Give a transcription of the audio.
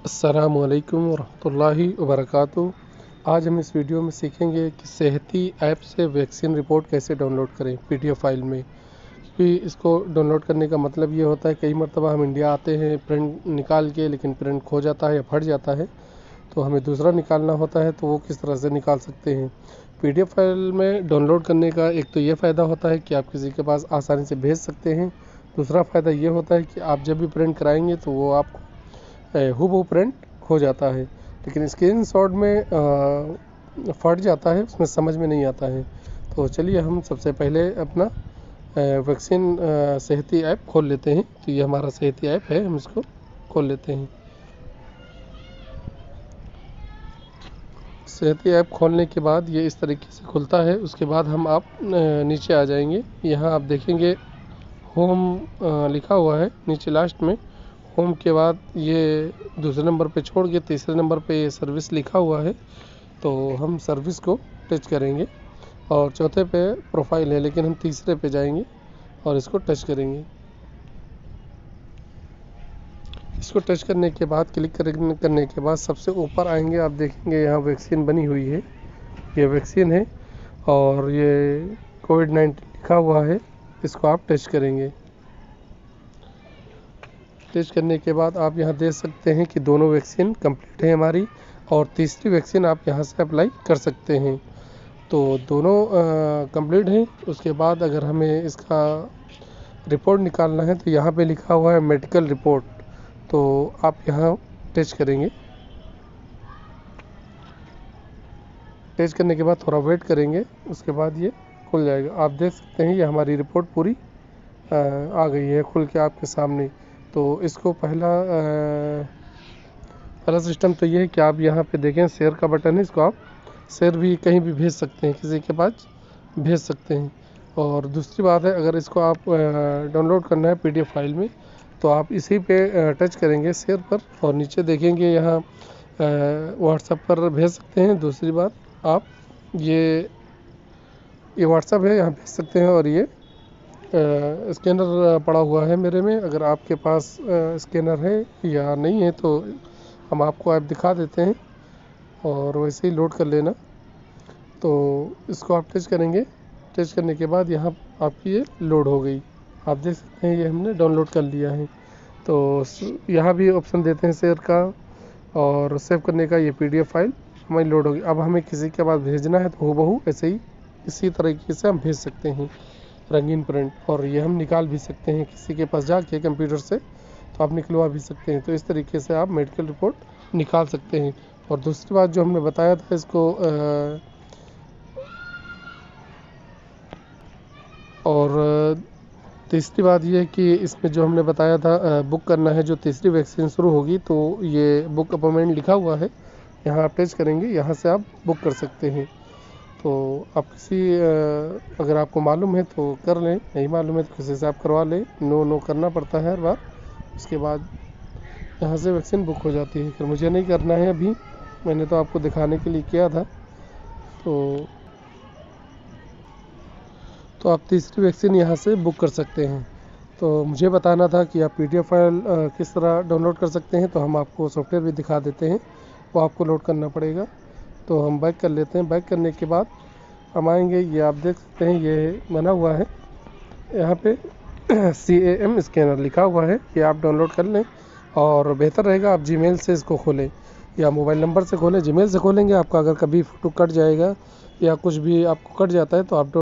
अस्सलामुअलैकुम वरहमतुल्लाहि वबरकातुहू। आज हम इस वीडियो में सीखेंगे कि सेहती ऐप से वैक्सीन रिपोर्ट कैसे डाउनलोड करें पीडीएफ फाइल में। क्योंकि इसको डाउनलोड करने का मतलब ये होता है, कई मरतबा हम इंडिया आते हैं प्रिंट निकाल के, लेकिन प्रिंट खो जाता है या फट जाता है, तो हमें दूसरा निकालना होता है। तो वो किस तरह से निकाल सकते हैं पीडीएफ फाइल में डाउनलोड करने का? एक तो ये फ़ायदा होता है कि आप किसी के पास आसानी से भेज सकते हैं। दूसरा फ़ायदा ये होता है कि आप जब भी प्रिंट कराएंगे तो वो आपको हूबहू प्रिंट हो जाता है, लेकिन स्क्रीनशॉट में फट जाता है, उसमें समझ में नहीं आता है। तो चलिए हम सबसे पहले अपना वैक्सीन सेहती ऐप खोल लेते हैं। तो ये हमारा सेहती ऐप है, हम इसको खोल लेते हैं। सेहती ऐप खोलने के बाद ये इस तरीके से खुलता है। उसके बाद आप नीचे आ जाएंगे। यहाँ आप देखेंगे होम लिखा हुआ है नीचे लास्ट में। होम के बाद ये दूसरे नंबर पे छोड़ के तीसरे नंबर पे ये सर्विस लिखा हुआ है, तो हम सर्विस को टच करेंगे। और चौथे पे प्रोफाइल है, लेकिन हम तीसरे पे जाएंगे और इसको टच करेंगे। इसको टच करने के बाद क्लिक करने के बाद सबसे ऊपर आएंगे, आप देखेंगे यहाँ वैक्सीन बनी हुई है। ये वैक्सीन है और ये कोविड-19 लिखा हुआ है। इसको आप टच करेंगे। टच करने के बाद आप यहाँ देख सकते हैं कि दोनों वैक्सीन कंप्लीट है हमारी, और तीसरी वैक्सीन आप यहाँ से अप्लाई कर सकते हैं। तो दोनों कंप्लीट हैं। उसके बाद अगर हमें इसका रिपोर्ट निकालना है तो यहाँ पे लिखा हुआ है मेडिकल रिपोर्ट, तो आप यहाँ टच करेंगे। टच करने के बाद थोड़ा वेट करेंगे, उसके बाद ये खुल जाएगा। आप देख सकते हैं ये हमारी रिपोर्ट पूरी आ गई है खुल के आपके सामने। तो इसको पहला सिस्टम तो ये है कि आप यहाँ पे देखें शेयर का बटन है, इसको आप शेयर भी कहीं भी भेज सकते हैं, किसी के पास भेज सकते हैं। और दूसरी बात है, अगर इसको आप डाउनलोड करना है पीडीएफ फाइल में, तो आप इसी पे टच करेंगे शेयर पर, और नीचे देखेंगे यहाँ व्हाट्सएप पर भेज सकते हैं। दूसरी बात, आप ये व्हाट्सएप है, यहाँ भेज सकते हैं। और ये स्कैनर पड़ा हुआ है मेरे में, अगर आपके पास स्कैनर है या नहीं है तो हम आपको ऐप दिखा देते हैं और वैसे ही लोड कर लेना। तो इसको आप टच करेंगे। टच करने के बाद यहाँ आपकी ये लोड हो गई। आप देख सकते हैं ये हमने डाउनलोड कर लिया है। तो यहाँ भी ऑप्शन देते हैं शेयर का और सेव करने का। ये पीडीएफ फाइल हमारी लोड होगी। अब हमें किसी के पास भेजना है तो हूबहू ऐसे ही इसी तरीके से हम भेज सकते हैं रंगीन प्रिंट। और ये हम निकाल भी सकते हैं किसी के पास जाके कंप्यूटर से, तो आप निकलवा भी सकते हैं। तो इस तरीके से आप मेडिकल रिपोर्ट निकाल सकते हैं। और दूसरी बात जो हमने बताया था, इसको और तीसरी बात ये है कि इसमें जो हमने बताया था बुक करना है, जो तीसरी वैक्सीन शुरू होगी, तो ये बुक अपॉइंटमेंट लिखा हुआ है, यहाँ आप टच करेंगे, यहाँ से आप बुक कर सकते हैं। तो आप अगर आपको मालूम है तो कर लें, नहीं मालूम है तो किसी से आप करवा लें। नो करना पड़ता है हर बार। उसके बाद यहाँ से वैक्सीन बुक हो जाती है। फिर मुझे नहीं करना है अभी, मैंने तो आपको दिखाने के लिए किया था। तो आप तीसरी वैक्सीन यहाँ से बुक कर सकते हैं। तो मुझे बताना था कि आप पीडीएफ फाइल किस तरह डाउनलोड कर सकते हैं, तो हम आपको सॉफ्टवेयर भी दिखा देते हैं, वो आपको लोड करना पड़ेगा। तो हम बैक कर लेते हैं। बैक करने के बाद हम आएंगे, ये आप देख सकते हैं ये बना हुआ है यहाँ पे CAM स्कैनर लिखा हुआ है, ये आप डाउनलोड कर लें। और बेहतर रहेगा आप जीमेल से इसको खोलें या मोबाइल नंबर से खोलें। जीमेल से खोलेंगे आपका अगर कभी फ़ोटो कट जाएगा या कुछ भी आपको कट जाता है तो आप